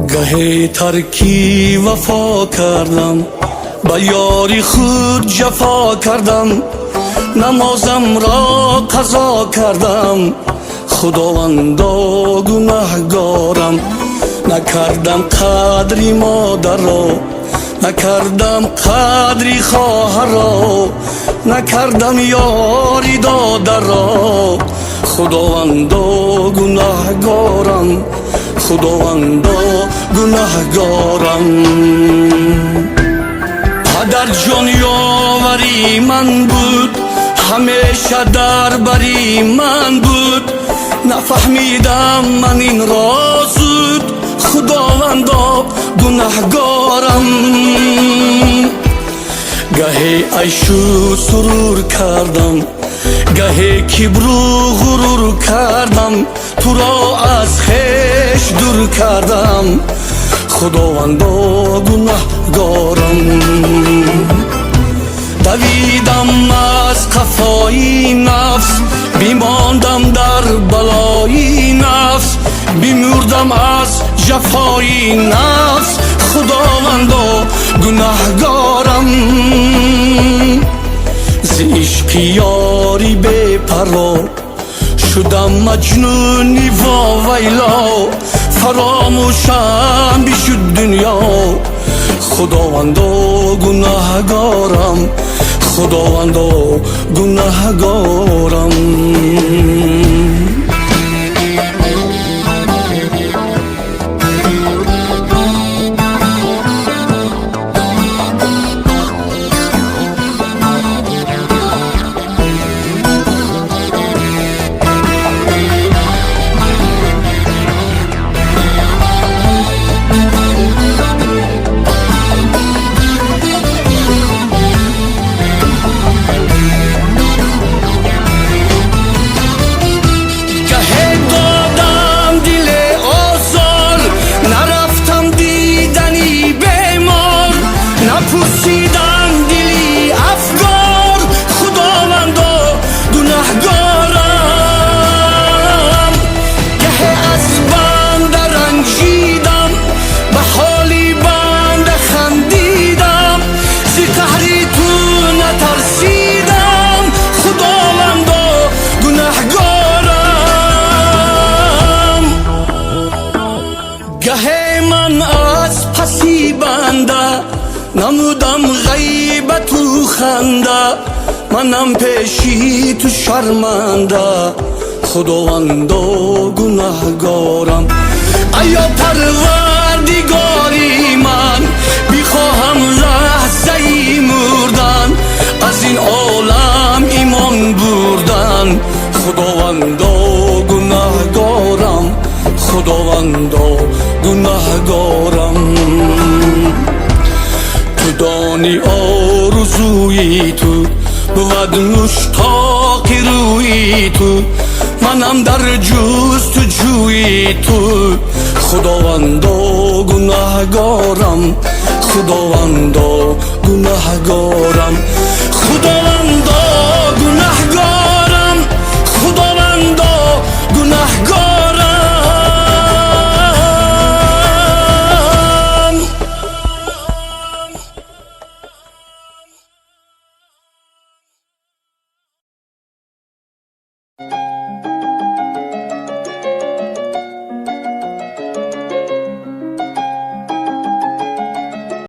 گهی ترکی وفا کردم، با یاری خود جفا کردم، نمازم را قضا کردم، خداوندا گناهگارم. نکردم قدری مادر را، نکردم قدری خواهر را، نکردم یاری دادر را، خداوندا گناهگارم، خداوندا گناهگارم. پدر جان یاوری من بود، همیشه در بری من بود، نفهمیدم من این راز بود، خداوندا گناهگارم. گهی عیش و سرور کردم، گهی کبر و غرور کردم، تو را از خویش دور کردم، خداوندا گناهگارم. دویدم از قفای نفس، بیماندم در بلای نفس، بیمردم از جفای نفس، خداوندا گناهگارم. ز عشق یاری بی پروا شدم مجنونی و ویلا، فراموشم بشد دنیا، خداوندا گناهگارم، خداوندا گناهگارم. گهی من از پسی بنده نمودم غیبت و خنده، منم پیشی تو شرمنده، خداوندا گناهگارم. ایا پروردگاری من، بیخواهم لحظه ای مردن، از این عالم ایمان بردن، خداوندا گناهگارم، خداوندا گناهگارم. تو دانی آرزوی تو بود مشتاق روی تو، منم در جستجوی تو، خداوندا گناهگارم، خداوندا گناهگارم، خداوندا گناهگارم، خداوندا گناهگارم.